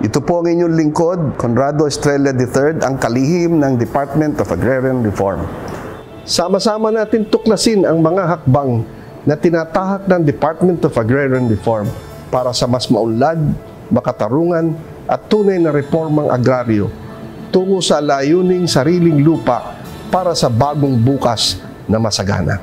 Ito po ang inyong lingkod, Conrado Estrella III, ang kalihim ng Department of Agrarian Reform. Sama-sama natin tuklasin ang mga hakbang na tinatahak ng Department of Agrarian Reform para sa mas maunlad, makatarungan at tunay na reformang agraryo tungo sa layuning sariling lupa para sa bagong bukas na masagana.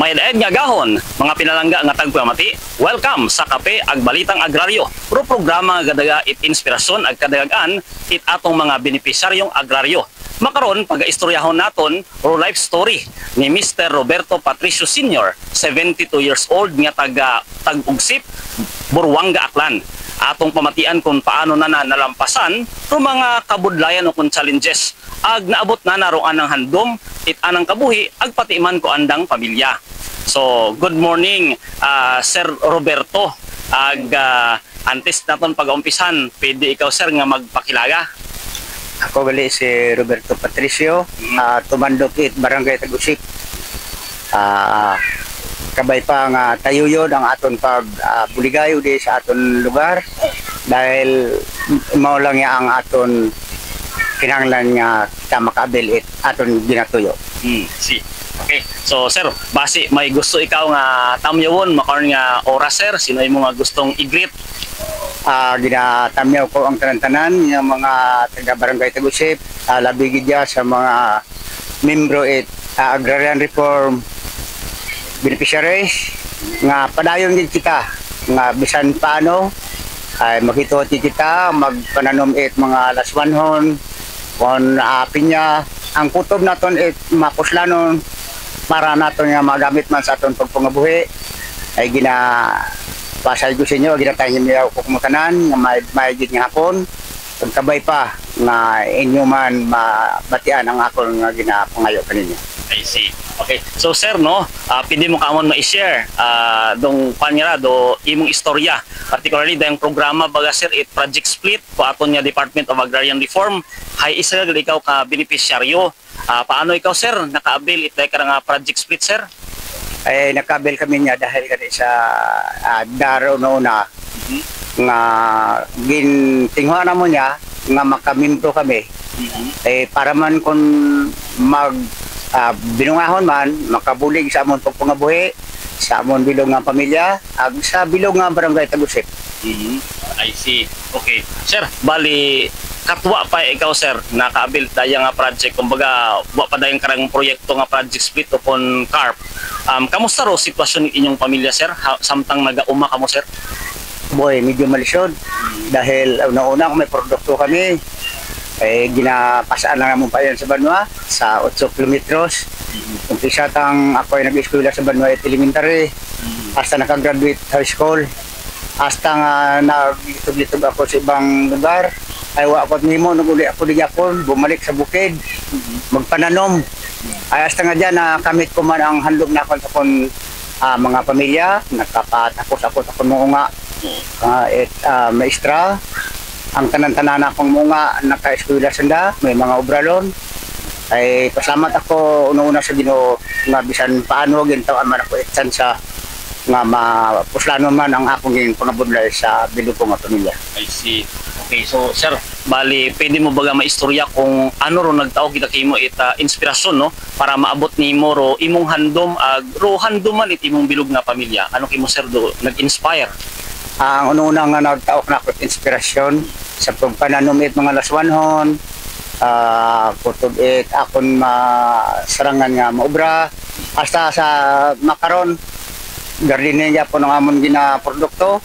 May daed nga gahon, mga pinalangga nga tagpamati. Welcome sa Kape ag Balitang Agraryo. Pro programa nga gadaga it inspirasyon ag kadagagan it atong mga benepisyaryong agraryo. Makaron pag-istoryahon naton ro life story ni Mr. Roberto Patricio Sr., 72 years old nga tag-ugsip Buruanga, Aklan. Atong pamatian kung paano na nalampasan ro mga kabudlayan o kung challenges ag naabot na naroan ng handom it anang kabuhi ag pati man ko andang pamilya. So good morning Sir Roberto, ag antes naton pag-umpisan pwede ikaw sir nga magpakilaga. Ako gali si Roberto Patricio, tumandok it Barangay Tagusip. Kabay pa nga tayuyod ang aton pag buligayo di sa aton lugar dahil mao lang ya ang aton kinahanglan nga kita makabil it aton ginatuyo. Okay. So sir, base may gusto ikaw nga tamyawon makaron nga oras sir, sino imo nga gustong i-greet? Ginatamyaw ko ang tanan-tanan ng mga taga Barangay Tagusip, labi gid sa mga membro it Agrarian Reform beneficiaries nga padayon din kita nga bisan paano ay makituti kita magpananom it mga laswanhon kon pinya ang kutob naton it mapuslanon para naton nga magamit man sa aton pagpangabuhi ay pasay ko sa inyo ginatayin niyo ko kumutanan nga may gid nga hapon pagkabay pa nga inyo man mabatian ang akon nga ginapangayo kaninyo. I see. Okay. So sir no, pwede mo kamon ma-share dong panyara do imong istorya, particularly dayang programa baga sir it project split ko aton nga Department of Agrarian Reform. Hay isa gali ikaw ka beneficiaryo. Paano ikaw sir nakaabil it ka nga project split sir? Ay nakabil kami niya dahil kani sa daro noona nga gintingwa na mo niya nga makamimpro kami. Para man kung binungahon man makabulig sa amon pagpangabuhi sa amon bilog nga pamilya ag sa bilog nga Barangay Tagusip. I see. Okay. Sir, bali katwa pa ikaw sir nakaabil daya nga project kumbaga wa pa dayang karang proyekto nga project split upon CARP. Kamusta ro sitwasyon ng inyong pamilya sir samtang nagauma kamo sir? Boy, medyo malisod dahil una may produkto kami ginapasaan lang naman pa yan sa Banwa sa 8 kilometros. Umpisa tang ako ay nag-eskwela sa Banwa Elementary hasta nakagraduate high school hasta nga nag-litog-litog ako sa ibang lugar ay wa ako nimo naguli ako digapon bumalik sa bukid magpananom ay hasta nga dyan kamit ko man ang handog na ako sa kon mga pamilya nakapatapos ako sa kon mga maestra ang tanan-tanan akong mga naka-eskwela sanda may mga obralon ay pasalamat ako una-una sa Ginoo nga bisan paano gintawan man ako chance nga mapuslano man ang akong pangabudlay sa bilog ko nga pamilya. I see. Okay, so sir, bali pwede mo baga maistorya kung ano ro nagtaog kita kimo ita inspirasyon no para maabot nimo ro imong handom ro handoman it imong bilog nga pamilya. Ano kimo sir do nag-inspire? Ang una nga nagtaok na ako inspirasyon sa pagpananom it mga laswanhon, kutub it akon masarangan nga maobra hasta sa makaron gardening po ng amon ginaprodukto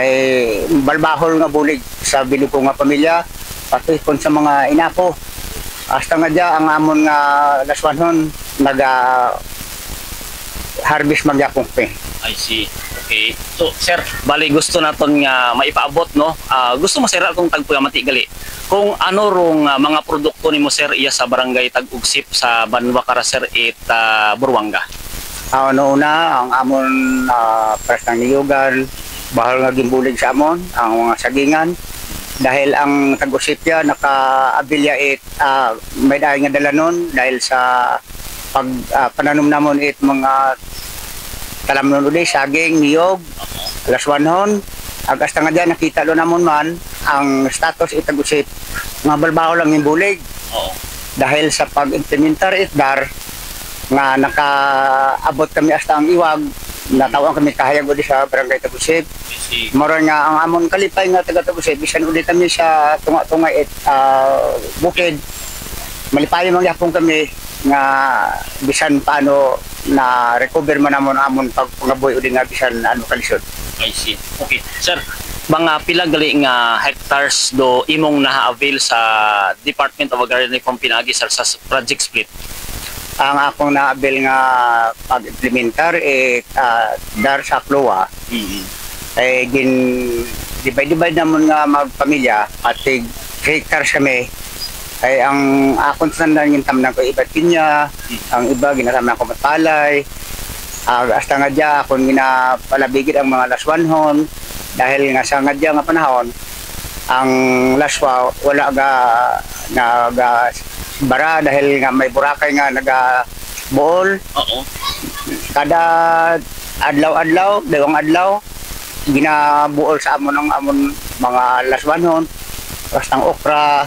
ay balbahol nga bulig sa bilog ko nga pamilya pati kon sa mga inapo Hasta nga dya ang amon nga laswanhon naga harvest magyapong pe. I see. Okay. So, sir, bali gusto naton nga maipaabot, no? Gusto mo, sir, atong tagpugamati gali. Kung ano rong mga produkto nimo, sir, iya sa barangay Tag-Ugsip sa Banwa Kara, sir, Buruanga. Ano una, ang amon prestang niyugan, bahal nga gimbulig sa amon, ang mga sagingan. Dahil ang Tag-Ugsip ya, naka-abilya may dahil nga dalanon dahil sa pananom namon mga talamnon ulit, saging, niyog, laswanhon. Hasta nga dyan, nakita lo namon man, ang status Tag-Ugsip, nga balbaho lang yung bulig. Dahil sa pag-implementar itdar, nga nakaabot kami hasta ang iwag, natawang kami kahayag ulit sa barangay Tag-Ugsip. Maroon nga ang amon kalipay nga taga Tag-Ugsip, bisan ulit kami sa tunga-tunga bukid. Malipayo mangyapong kami nga bisan paano na recover man amon pagpangaboy uli nga bisan kalisod. I see. Okay. Sir, mga pila gali nga hectares do imong na-avail sa Department of Agrarian Reform pinagi, sir, sa project split? Ang akong na-avail nga pag-implementar dar sa Kloa, gin divide namon nga magpamilya at 3 hectares kami. Ay ang akong sandan yung tamnan ko iba't pinya, ang iba ginasama ko matpalay. Hasta nga dya akong ginapalabigit ang mga laswanhon dahil nga sa nga dya nga panahon ang laswa wala naga bara dahil nga may burakay nga buol. Kada adlaw-adlaw, dalawang adlaw ginabuol sa amon mga laswanhon, bastang okra,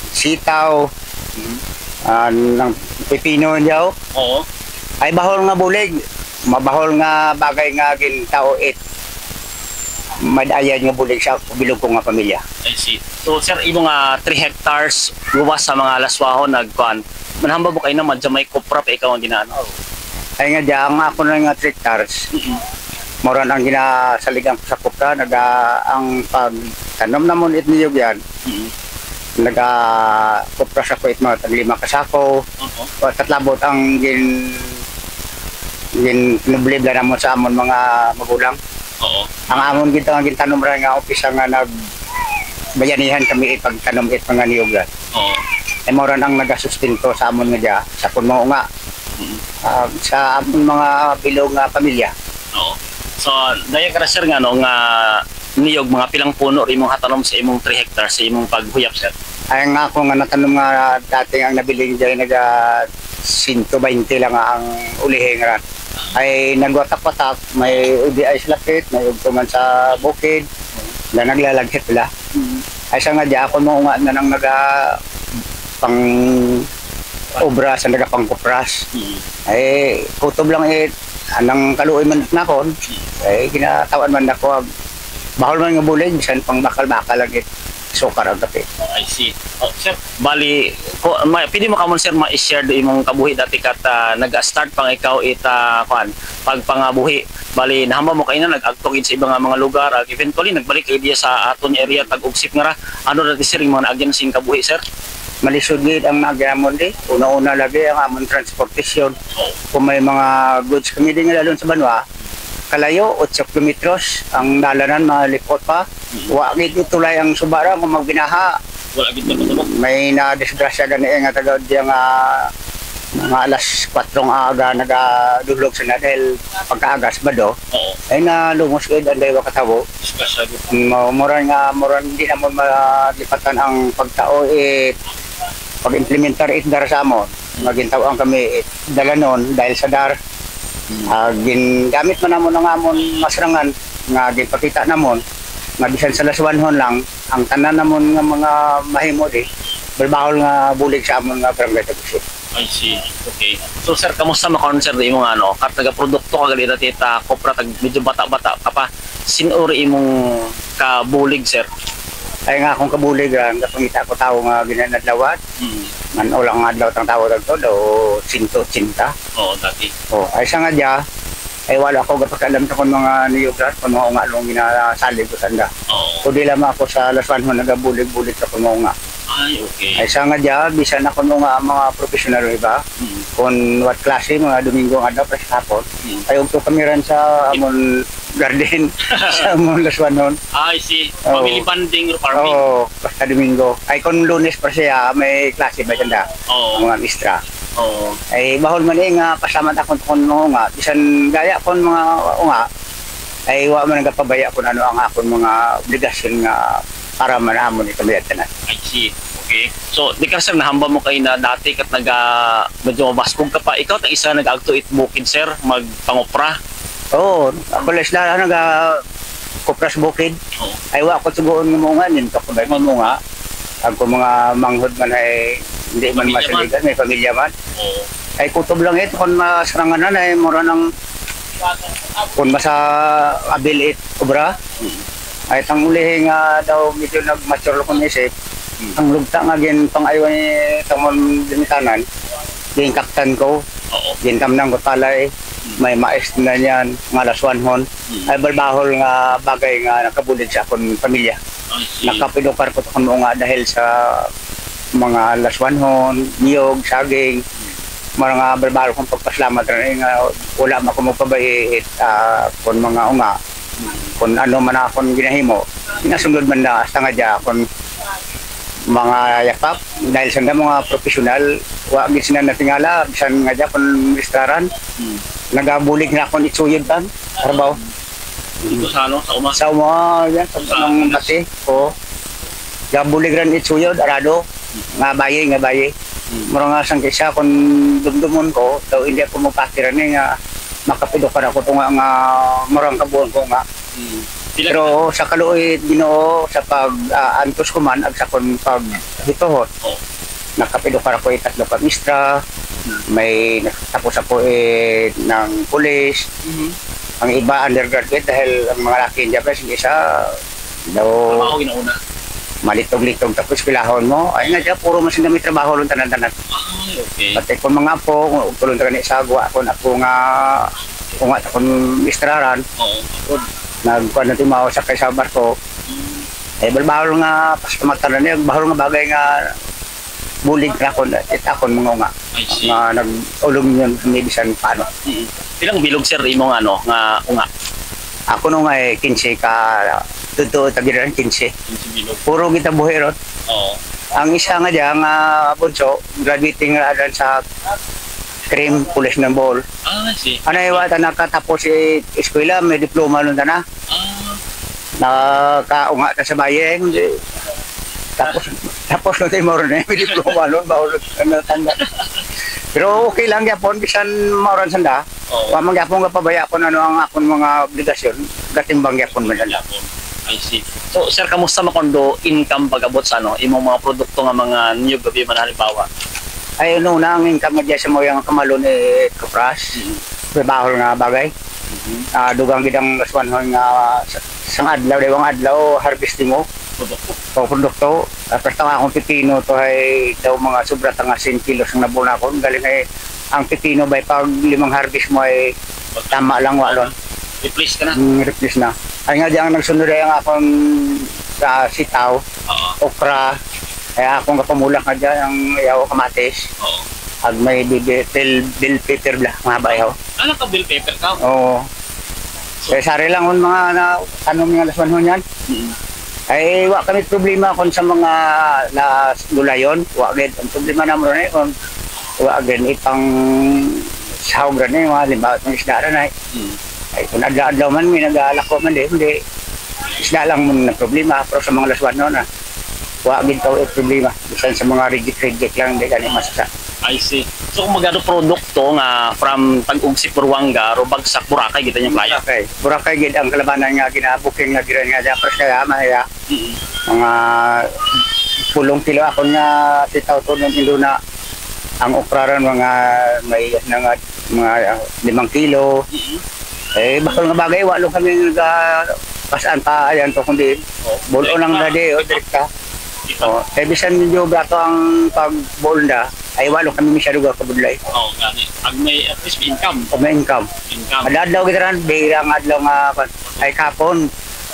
sitaw, ng pipino niyaw. Ay bahol nga bulig, mabahol nga bagay nga gintao madayan nga bulig sa bilog ko nga pamilya. I see. So, sir, imo nga 3 hectares luwas sa mga laswahon nagkuan. Manhamba mo kayo na madya may kopra pa ikaw ang ginano. Ay nga dyan, ako na nga 3 hectares. Moran ang ginasaligan ko sa kopra, ang pagtanom namon niyog yan. Kopra sa kuit mga 5 kasako. Tatlabot ang ginublibla namon sa amon mga magulang. Ang amon gintanom rin nga umpisa nga bayanihan kami pagtanom mga niyog yan. Moran ang nagasustento sa amon nga dyan, sa puno nga. Sa amon mga bilog nga pamilya. So, daya ka sir nga nga niyog mga pilang puno rin mong hatanom sa imong 3 hectares sa imong paghuyap, sir? Ay nga ako nga natanong nga dating ang nabiling dyan 120 lang ang ulihin nga. Ay nagwatak-watak, may UDI sa lapit, may ugtuman sa bukid, na naglalaghit pala. Ay sa nga dyan, ako mo nga na nang pang obra sa nagapangkupras. Ay kutob lang anang kaluoy man nakon, ay ginatawan man ako, bahol man nga bulig, bisan pang bakal-bakal lang sukar ang kape. I see. Sir, bali, pwede mo kamon sir ma-share do imong kabuhi dati kat nag-start pang ikaw pagpangabuhi. Bali, nahamba mo kayo na nag-agtog sa ibang mga lugar, eventually nagbalik kayo diya sa aton area Tag-Ugsip nga ra. Ano dati sir yung mga naagyan sing kabuhi, sir? Malisod gid ang nagyamon di. Una-una lagi ang amon transportasyon. Kung may mga goods kami din nga dalon sa Banwa, kalayo 8 kilometros ang dalanan, mga lipot pa. Wa gid tulay ang subara kung magbinaha. Wala gid mo. May na-disgrasya gani nga taga diya nga mga alas 4 aga nagadulog sa dahil pagkaagas bado. Ay na lumos gid anday wa katabo. Moran di namon malipatan ang pagtao pag-implementar dar sa amon. Magintawang kami dalanon dahil sa dar. Gingamit man namon ang amon masrangan nga gipakita namon nga bisan sa laswanhon lang ang tanan namon nga mga mahimo di balbahol nga bulig sa amon nga barangay Tag-Ugsip. I see. Okay. So sir, kamusta ma-concern imong kartaga produkto ka gali dati kopra medyo bata-bata ka pa. Sinuri imong kabulig, sir? Ay nga akong kabulig ang kapangita ko tao nga ginanadlawat. Man ulang adlaw tang tao dagto do 180. Dati. Ay sa nga dia ay wala ko gapakalam sa kon mga niyograt kon mga nga long ginasalig ko sanda. Kundi lamang ako sa laswanhon nagabulig-bulig sa kon nga. Ay, okay. Ay sa nga dyan, bisan ako nung mga professional iba, kung what klase, mga Domingo nga daw, press hapon, ay to kami rin sa amon garden, sa amon laswanon. I see. Family bonding or farming. Oo, basta Domingo. Ay kung Lunes pa siya, may klase ba dyan da, Oo. mga mistra. Oo. Ay bahol man nga, pasamat ako kung nga, bisan gaya kung mga nga, ay wa man nagpabaya kung ano ang akong mga obligasyon nga para manamon ito may tanan. I see. Okay. So, di ka sir, nahamba mo kayo na dati kat medyo mabasbog ka pa. Ikaw, ang isa nag-agto it bukid, sir, magpangopra. Oo, ako lang sila kupras bukid. Oo. Ay wa ko suguon ng mga nito ko ba mga ako mga manghod man ay hindi man Pamilya masaligan, may pamilya man. Oo. Ay kutob lang ito kung masarangan na ay mura ng kung masa abilit kubra. Ay tang uli nga daw medyo nag-mature ko isip. Ang lugta nga gin pang-ayaw ni tamon dimitanan. Gin kaptan ko. Oo. Gin tamnang ko talay. May mais na niyan, nga laswanhon. Ay balbahol nga bagay nga nakabulid sa akong pamilya. I see. Nakapidokar ko ito nga dahil sa mga laswanhon, niyog, saging. Mga balbahol kong pagpaslamat rin nga wala man ko magpabayit kung mga unga. Kung ano man akong ginahimo, sinasundod man na hasta nga dyan kung mga yakap dahil sa mga profesional wa gid sila natingala bisan nga dyan kung restaurant nagabulig na akong itsuyod tan trabaho Dito sa ano, sa uma. sa mga yan sa mga bati ko gabulig ran itsuyod arado nga baye mura nga sang kisa kung dumdumon ko daw hindi ako mapatiran nga makapidokan ako ito nga murang kabuon ko nga. Pero sa kaluoy Ginoo sa pag-antos ko man ag sa kon pag hitohot. Nakapidokar ako tatlo ka mistra. May tapos ako ng pulis. Ang iba undergraduate dahil ang mga laki diyan sige isa daw Trabaho ginauna. malitog-litog tapos pilahon mo ay nga dyan puro mas may trabaho lang tanan-tanan. Ay, okay. Pati kung mga po kung tulong taga ni sagwa ako nga kung nga akong mistraran Oo. nagkuhan na timaw sa kay sa barko eh balbahol nga pastamatan na niya bahol nga bagay nga bulig na ako akon mga nga I see. nga nag-ulong yun kami bisan paano Ilang bilog, sir, imo nga, no, nga unga? ako nung 15 ka totoo tagiran 15 bilog. puro kita buhay ron Oo. ang isa nga dyan nga bunso graduating nga adan sa cream pulis ng ball Ah, I see. ano iwata nakatapos eskwela may diploma nun na Ah, nakaunga ta sa bayan tapos no tayo mauran may diploma nun maulot na tanda pero okay lang yapon bisan mauran sanda Oo. wa man yapon nga pabaya kon ano ang akon mga obligasyon gatimbang yapon man lang Yapon. I see. So, sir, kamusta makondo income pag-abot sa ano, imong mga produkto nga mga niyog gabi man halimbawa? ay no na ang income dyan sa mo yung kamalon kapras bahol nga bagay dugang gidang laswanhon nga sang adlaw dewang adlaw harvesting mo Produkto. o produkto tapos tanga akong pipino to ay daw mga sobra tanga 10 kilos ang nabuna ko galing ay ang pipino by pag 5 harvest mo ay tama lang walon Replace ka na? replace na ay nga diyan nagsunod ay ang akong sitaw Oo. okra ay akong kapamulak nga diyan ang yaw kamatis Oo. ag may bill paper bla mga bayaw Ano ka bill paper ka? oo kaya sari lang ang mga tanong nga laswanhon yan ay wa kami problema kon sa mga gulayon wa gid ang problema namo ron kon wa gid itang sahog ron mga limbawa ng isda ron ay kung adlaw man may nag-alako man hindi isda lang mo na problema pero sa mga laswanhon na wa gid taw problema bisan sa mga reject lang di gani masasa. I see. So kung magano produkto nga from Tag-Ugsik, Buruanga, Bagsak, Boracay kita yung playa. Okay. Boracay gid ang kalabanan nga ginabuking nga giran nga dapat kaya maya mga pulong kilo ako nga sitaw to ng iluna ang okraran mga may mga 5 kilo. Bakal nga bagay walo kami pasaan pa ayan to kundi bulo lang na di o direkta. Bisan medyo brato ang pag-bol na ay walo kami masyado kabudlay. Oo, gani. Pag may at least may income. O may income. Income. Adlaw kita ran, bihirang adlaw nga ay kapon.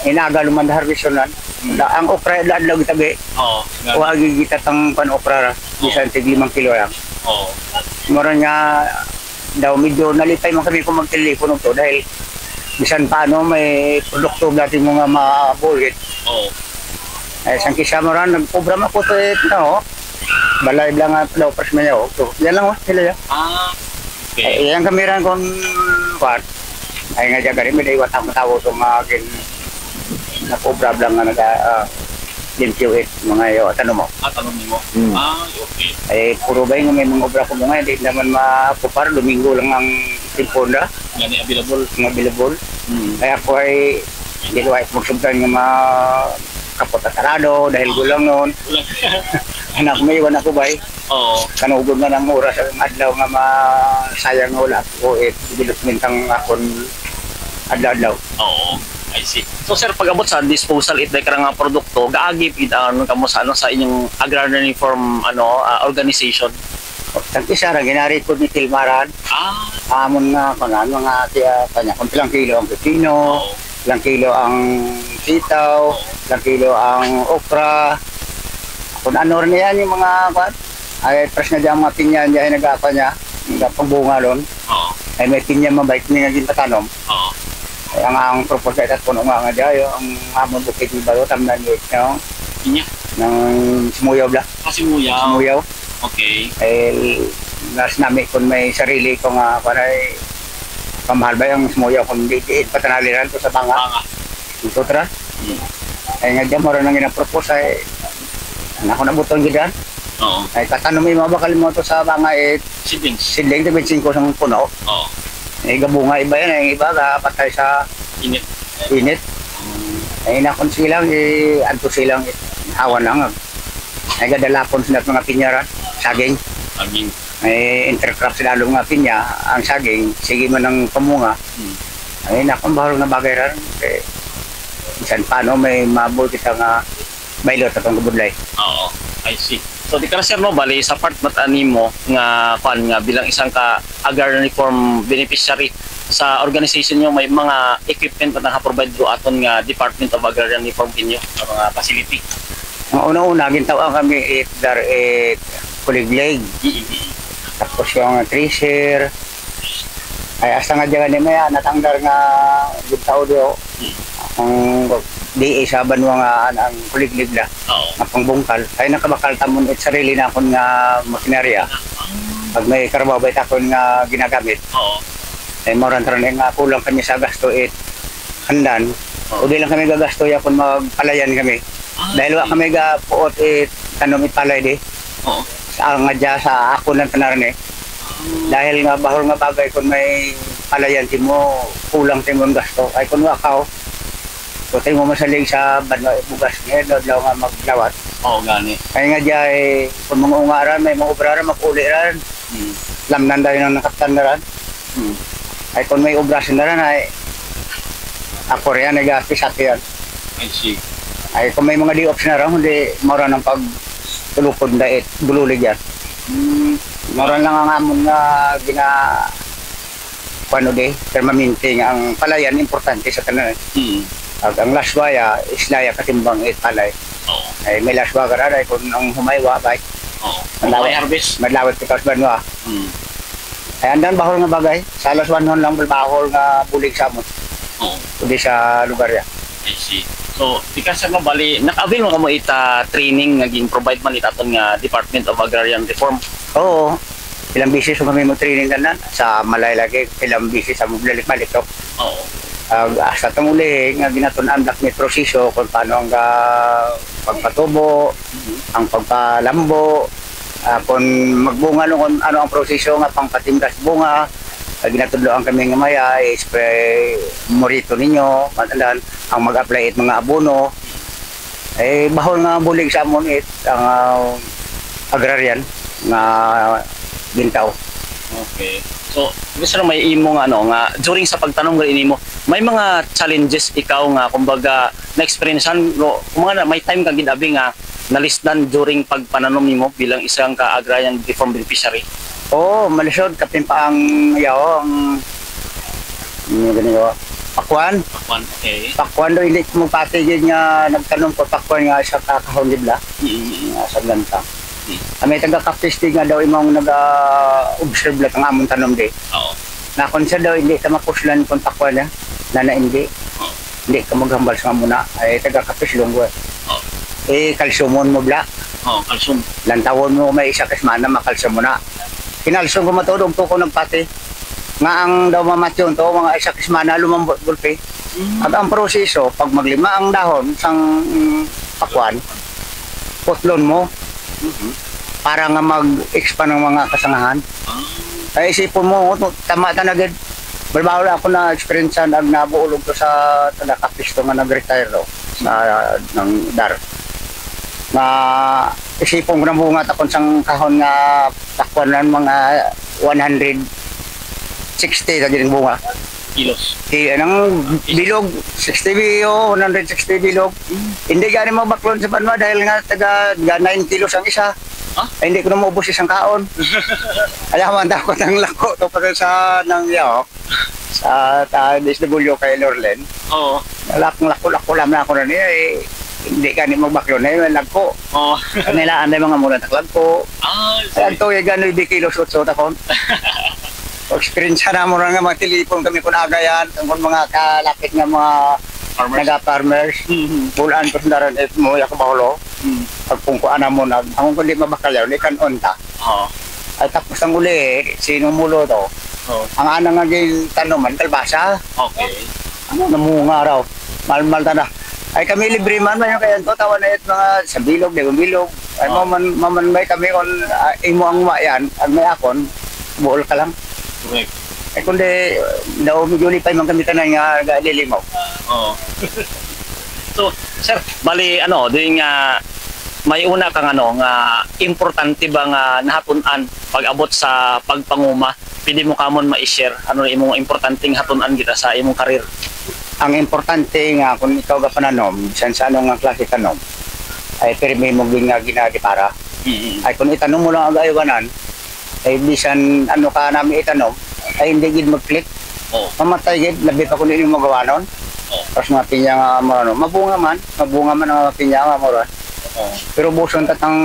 inaga luman harvestionan. Ang okra adlaw gitabi. Oo. Wa gigita tang pan okra bisan tig 5 kilo lang. Oo. Mura nga daw medyo nalipay man kami kung magtelepono to dahil bisan paano may produkto natin mga mabulit. Oo. Ay sang kisa mo ran nagkobra man ko to no. Balay lang daw pres mayo. So, yan lang sila ya. Okay. Ay yang kami ran kon what? Ay nga jagari may iwat ang tawo to magin na kobra lang nga naga limpyo mga yo tanong mo. Tanong mo. Okay. Ay puro ba yung may mga obra ko mga hindi naman mapupar Domingo lang ang timponda. Yan available. Kaya ako ay gilaway magsubtan nga kapotatarado dahil gulang noon. Anak may iwan ako ba Oo. kanugod na ng oras ang adlaw nga masayang ulat o development ang akon adlaw-adlaw. Oo. I see. So sir, pag-abot sa disposal it like nga produkto, gaagip kamo sa inyong agrarian reform organization. Tag isa ra ginari ko ni Tilmaran. Amon nga mga kanya kung ilang kilo ang pepino, ilang kilo ang sitaw, ilang kilo ang okra. Kung ano rin yan yung mga ay pres na dyan mga pinyan dyan ay nag-apa niya, nag-pabunga doon. Ay may pinyan mabait niya naging patanom. Ay ang propose at puno nga dyan, ang amon bukit ni Bayo, tamnan niyo, ng simuyaw bla. Simuyaw. Okay. Ay nas namin kung may sarili ko nga paray pamahal ba yung simuyaw kung diit patanaliran ko sa banga. Ito tra. Ay nga dyan mo rin ang ginapropose ay ako na butong gidan. Oo. Ay katanong mo bakal mo to sa banga sidling tabi 5 sa puno. Oo. Ay gabunga iba yan ay iba patay sa init. Ay nakon silang adto silang awan lang. Ay gadalapon sila mga pinyaran, saging. Ay intercrop sila mga pinya, ang saging sige man ang pamunga. Ay nakon bahol na bagay ran kay bisan paano may mabul kita nga bailot atong gabudlay. Oo, I see. So di ka sir no bali sa part matani mo nga bilang isang ka agrarian reform beneficiary sa organization nyo may mga equipment na provide do aton nga Department of Agrarian Reform kinyo mga facility. Ang una-una gintawan kami kuliglig. Tapos yung tracer ay asa nga dyan ni maya natangdar nga gitao dio ang di sa banwa nga ang kuliglig na nga pangbungkal ay nakabakal tamon it sarili na akon nga makinarya pag may karabaw bay takon nga ginagamit ay moran taron nga kulang kami sa gasto handan o di lang kami gagasto yakon magpalayan kami dahil wa kami gapuot tanom palay di sa nga dya sa ako ng tanaran dahil nga bahol nga bagay kung may palayan timo kulang timo ang gasto ay kung wakaw so tayo mo masalig sa banwa bugas ngayon daw nga maglawat gani kaya nga dya kung mga ungaran may mga obraran makuliran lamnan daw yung nakaptan na ran ay kung may obrasin na ran ay ako rin nag-apisati yan I see ay kung may mga di-ops na ran hindi mara ng pagtulupod na bululig yan mara lang ang amon nga permanente nga ang palayan importante sa tanan ang laswaya islaya katimbang palay ay may laswa ka rin kung ang humaywa bay madlawat ka sa banwa ay andan bahol nga bagay sa laswanon lang bahol nga bulig sa amon kundi sa lugar yan I see. So, di ka sa mabali, naka-avail mo ka mo training naging provide man itaton nga Department of Agrarian Reform? Oo. Ilang bisis kami mo training na sa Malaylagi, ilang bisis sa Mubalik-Balik to. Oo. Sa tumuli, nga ginatunan ni proseso kung paano ang pagpatubo, ang pagpalambo, kung magbunga kung ano ang proseso nga pangpatingkas bunga, ginatudloan kami nga maya, spray morito ninyo, matalan, ang mag-apply mga abono, bahol nga bulig sa amon ang agrarian nga gintaw. Okay. So, gusto may imo nga during sa pagtanong gali nimo, may mga challenges ikaw nga kumbaga na-experiencean may time ka gidabi nga nalisdan during pagpananom nimo bilang isang ka agrarian reform beneficiary. Oo, malisod kapin pa ang yaw ang ganito Pakwan. Pakwan, okay. Pakwan do hindi ko magpatigil nga nagtanong ko pakwan nga sa kakahon dibla. Sa ganta. May taga-kapiste nga daw imong nag-observe lang ang among tanom di. Oo. Na kung siya daw hindi ka makuslan kung pakwan na hindi. Hindi ka maghambal sa muna ay taga-kapis lunggo. Kalsumon mo bla. Kalsum. Lantawon mo may isa kasmana makalsum mo na. Kinalsum ko matudog to ko nagpati. Nga ang daw mamatyon to, mga isa kismana lumambot gulpi. At ang proseso, pag maglima ang dahon sang pakwan, putlon mo para nga mag-expand ng mga kasangahan. Ay isipon mo, tama tanagid. Balbaw ako na experience na nabuulog to sa taga-kapisto nga nag-retire do sa ng dar. Na isipon ko na bunga takon sang kahon nga pakwan ng mga 160 na din bunga. Kilos. Anong bilog, 60 o 160 bilog. Hindi gani mabaklon sa banwa dahil nga taga 9 kilos ang isa. Ay, hindi ko na maubos isang kaon. Kaya manda ko ng lako to para sa nang sa DSW kay Lorlen. Oo. Lako lang na ako na niya hindi gani mabaklon na yun, lagko. Oo. Kanila anday mga mula taklag ko. Kaya ito yung gano'y di kilos utso takon. Experience na mo nga mga telepon kami kung agayan, kung mga kalapit nga mga naga-farmers. Bulaan ko sundaran mo ako bahulo. Pagpungkuan na mo na, ang kundi mabakalaw, ni kan onta. Ay tapos ang uli, sino mulo to? Ang anang nga tanuman, kalbasa. Okay. Ano namunga raw, malmal ta na. Ay kami libre man yung kaya to, tawa na mga sa bilog, di bilog. Ay maman may kami kung imo ang mayan, ang may akon, buol ka lang. Correct. Eh kundi daw medyo pa man kami tanan nga lilimaw. Oo. So, sir, bali doon nga may una kang nga importante ba nga nahatunan pag abot sa pagpanguma? Pwede mo kamon ma-share ano imong importanteng hatunan kita sa imong karir? Ang importante nga kung ikaw ga pananom, bisan sa anong klase tanom, ay pirmi mo nga ginagi para. Ay kung itanong mo lang ang aywanan, ay bisan ano ka namin itanong, ay hindi gid mag-click. Mamatay gid, labi pa kung hindi mo magawa nun. Tapos mga pinya nga mo, mabunga man ang pinya nga mo. Pero buson tatang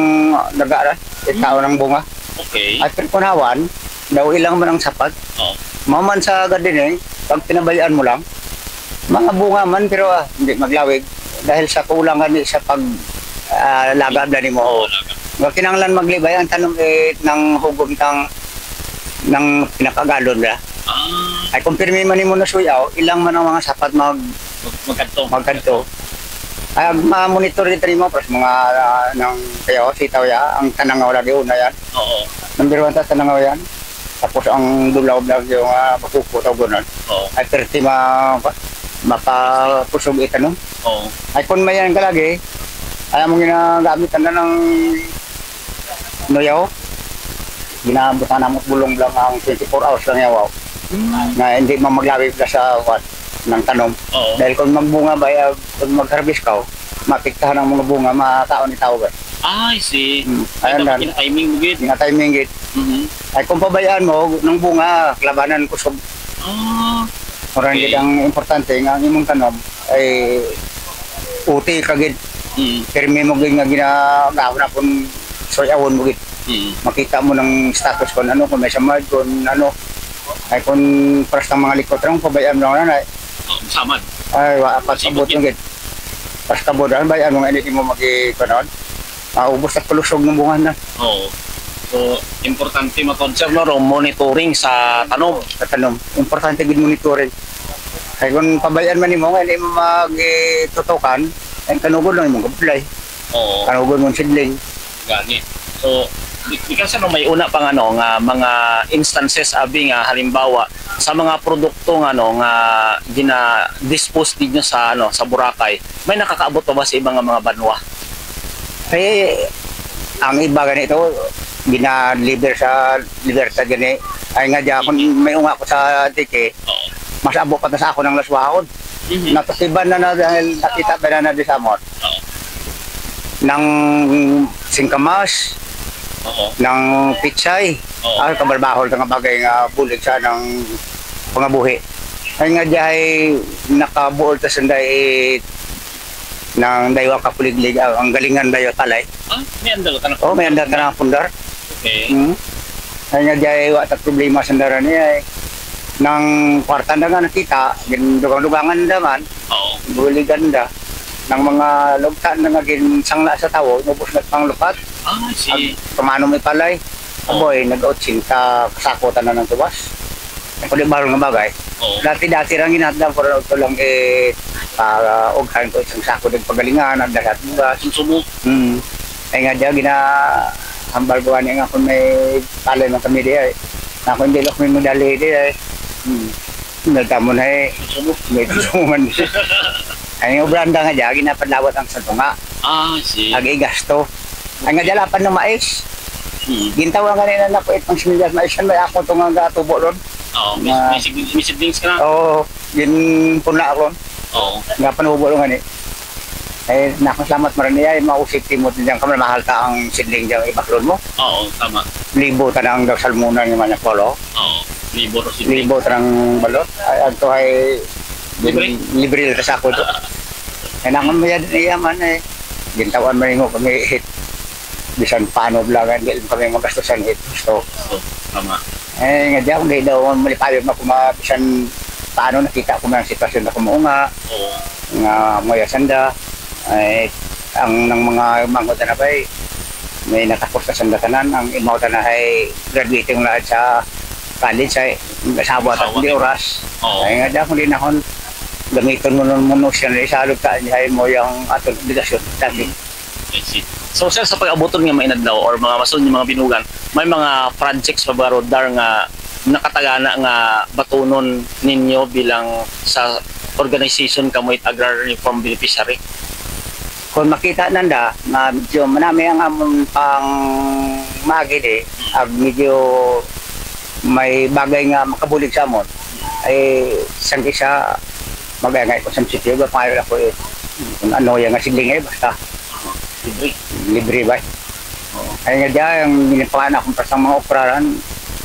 nagara, tao ng bunga. Okay. At kunawan, daw ilang man ang sapat. Maman sa gardening, pag pinabayaan mo lang, mga bunga man pero hindi maglawig. Dahil sa kulangan sa pag lagad na ni mo. Kinanglan maglibay ang tanong ng hugom ng pinakagalon na. Ay kung pirmi man mo na suyaw, ilang man ang mga sapat magkanto. Ay ma-monitor dito mo pras mga ng kayo sitaw ya ang tanangaw lagi una yan. Oo. Number 1 ta tanangaw yan. Tapos ang dulaw lang yung bakuko taw gonon. Ay perti mapapusog itanong. Ay kung mayan ka lagi, ay mo ginagamit na ng noyaw. Ginabutan na mo bulong lang ang 24 hours lang yaw. Na hindi maglawig na sa ng tanom. Dahil kung magbunga ba, kung mag-harvest ka, mapiktahan ang mga bunga, mataon ni tao ba. I see. Ayan lang. Timing mo gid. Timing gid. Ay kung pabayaan mo, ng bunga, labanan kusog. Orang gid ang importante nga ang imong tanom ay uti ka gid. Pirmi mo gid nga ginagawa na kung soyawon mo gid. Makita mo ng status kung ano, kung may samad, kung ano. Ay kung prasta mga likot lang, pabayaan mo lang na. Samad. Ay, abot mo gid. Pas kabodan, bayaan mo nga hindi mo magikanon. Maubos at palusog ng bunga na. So, importante ma-conserve monitoring sa tanom. Sa tanom. Importante gid monitoring. Ay kung pabayaan man nimo nga hindi mo magtutukan, ay kanugod lang mo gablay. Kanugod mo sidling. Gani. So, di kasi may una pang nga mga instances abi nga halimbawa sa mga produkto nga gina-dispose din nyo sa sa Boracay, may nakakaabot pa ba sa ibang mga banwa? Ay ang iba ganito gina-deliver sa Libertad gani ay nga diya kung may unga ko sa tike, mas abot pa na sa ako ng laswahon. Natasiban na dahil nakita ba na di sa amon. Nang singkamas, ng pitsay, kabalbahol nga bagay nga bulig sa ng pangabuhi. Ay nga dihay nakabuol ta sanday ng daywa ka puliglig ang galingan dayo talay. May andal ka na. Oh, may anda ka na pundar. Okay. Ay nga dihay wa ta problema sandaran niya nang kwarta na nga nakita, gindugang-dugangan naman, buli ganda ng mga lugtan na nga ginsangla sa tawo, nubos na pang lupat. Si Pamano may palay, aboy, nag-outsin ka kasakotan na ng tuwas. Ako di barong nga bagay. Dati-dati lang ginatda, pero ito lang para ughan ko isang sako ng pagalingan, ang dahat bugas. susubo. Ay nga diya, hambal buwan nga kung may palay ng kami diya. Ako hindi lang may modali diya. Nagtamon ay may tusungan siya. Ay yung branda nga diya, ginapadlawat ang santunga. Si Agi gasto. Ay nga diya lapan ng mais. Gintawan nga nila na po itong similyas mais. May ako itong nga tubo ron. may siblings ka na. Oo, ginpuna ako. Nga panubo ron nga ni. Ay nakasalamat mo rin niya, mausip mo din dyan ka mahal ka ang sidling dyan ibaklon mo. Tama. Libo ta na ang salmunan ng mga polo. Libo ro sidling. Libo ta ng balot. Ay ito ay libre sa ako to. Ay nakamaya din yaman eh. Gintawan mo rin kami hit. Bisan paano blagan, hindi kami magastusan hit. So, tama. Eh nga diyan, hindi daw malipayog na kumabisan paano nakita ko ng sitwasyon na kumuunga. Nga moya sanda. Ay ang ng mga mangot na ba may natapos na sandatanan ang imaw na ay graduating na sa college ay nasawa at hindi oras. Ay nga dyan kung din ako gamitin mo nun siya na isalog ka ay mo yung atong obligasyon dati. So sir, sa pag-abuton nga mainadlaw or mga masun yung mga binugan, may mga projects pa ba rodar nga nakatagana nga batunon ninyo bilang sa organization kamoy Agrarian Reform Beneficiary? Kung makita nanda na medyo manami ang amon pang magid medyo may bagay nga makabulig sa amon ay isang isa magayangay ko sa sityo ba payo ako kung ano yung nga sigling basta libre ba ay nga dyan yung ginipahan akong pasang mga operaran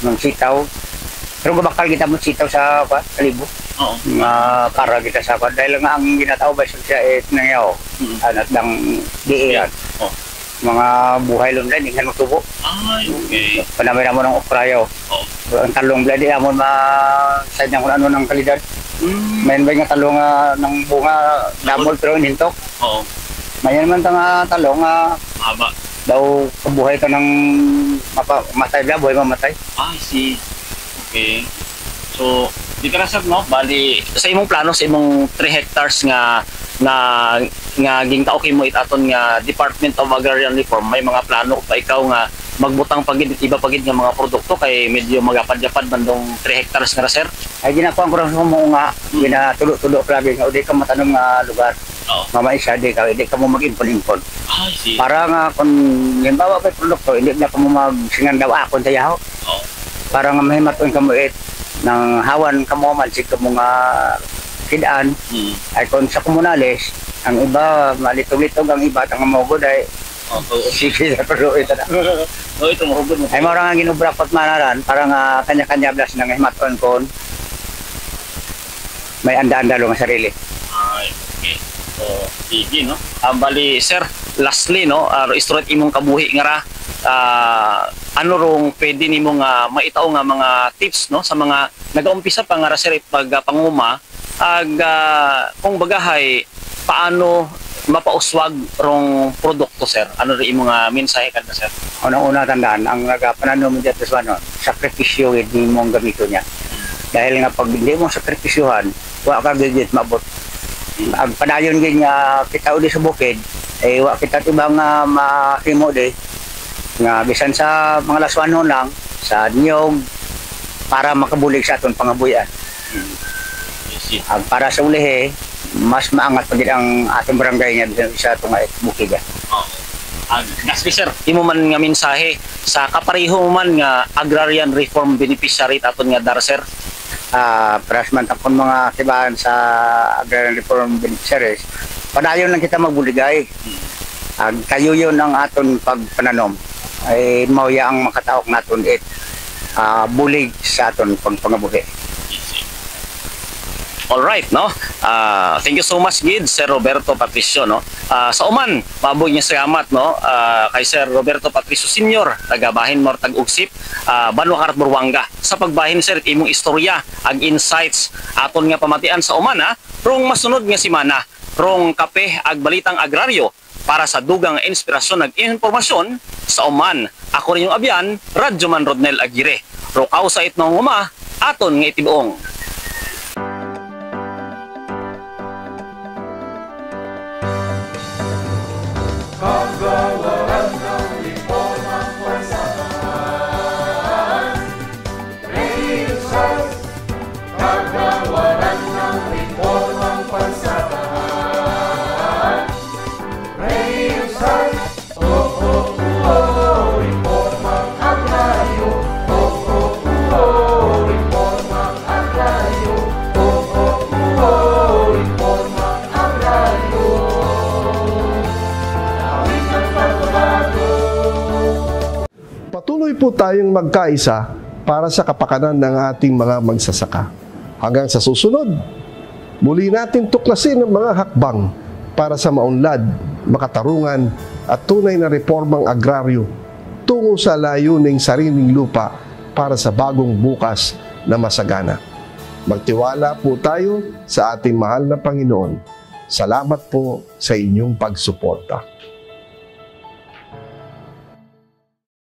ng sitaw pero bakal kita mo sitaw sa kalibo para kita sa dahil nga ang ginataw ba siya nangyaw anak ng diiran mga buhay lang din inghan mo tubo panamay na mo ng okrayaw ang talong bladi amon ma-side ng kung ano ng kalidad mayan ba nga talong ng bunga damol pero hintok mayan man nga talong haba daw kabuhay ka ng matay ba buhay mamatay see. Okay. So, di ka na sir, no? Bali, sa imong plano, sa imong 3 hectares nga gingtaokin mo itaton nga Department of Agrarian Reform, may mga plano pa ikaw nga magbutang pagid iba pagid nga mga produkto kay medyo magapad-yapad bandong 3 hectares nga sir? Ay ginakuan ko rin sa mga ginatulo-tulo lagi nga di ka matanong nga lugar. Mama isa di ka mo mag-impon-impon. Para nga kung limbawa may produkto, hindi na ka mo magsingan daw akon sa yaho. Para nga mahimaton ka mo ng hawan ka mo mansig ka mo nga kidaan ay kung sa komunales ang iba malitog-litog ang iba ang mogod ay sige na pero ito na ito mahugod mo ay marang nga ginubrakot manaran para nga kanya-kanya blas ng himaton kon may anda-anda lang sa sarili. Okay. So sige no bali sir lastly no straight imong kabuhi nga ra ano rong pwede nimo nga maitaw nga mga tips no sa mga nag-uumpisa pa nga sir pag panguma kung bagahay paano mapauswag rong produkto sir ano ri imo nga mensahe kada sir? Una tandaan ang nagapanano mo dito sa sakripisyo hindi mo gamito niya dahil nga pag hindi mo sakripisyohan wa ka gigit mabot ang padayon gid nga kita uli sa bukid wa kita tibang mahimo de nga bisan sa mga laswanon lang sa niyog para makabulig sa aton pangabuyan. Para sa ulihe mas maangat pa ang ating barangay nga bisan sa itong bukid. Lastly sir, imo man nga mensahe sa kapareho man nga Agrarian Reform Beneficiary aton nga dar sir? Para man tapon mga kibahan sa Agrarian Reform Beneficiaries padayon lang kita magbuligay. Kayo yun ang aton pagpananom ay mauya ang makataok naton bulig sa aton pagpangabuhi. Alright, no? Thank you so much, Gid, Sir Roberto Patricio, no? Sa uman, mabuhay niya salamat, no? Kay Sir Roberto Patricio Sr., tagabahin mo tag-ugsip, Banwa Karat Burwanga. Sa pagbahin, Sir, imong istorya, ag insights, aton nga pamatian sa uman, ha? Rong masunod nga si Mana, rong kape ag balitang agraryo, para sa dugang inspirasyon ag informasyon sa uman. Ako rin yung abyan, Radyo Man Rodnel Aguirre. Rokaw sa itnong uma, aton nga itibuong. Patuloy po tayong magkaisa para sa kapakanan ng ating mga magsasaka. Hanggang sa susunod, muli natin tuklasin ang mga hakbang para sa maunlad, makatarungan at tunay na reformang agraryo tungo sa layuning sariling lupa para sa bagong bukas na masagana. Magtiwala po tayo sa ating mahal na Panginoon. Salamat po sa inyong pagsuporta.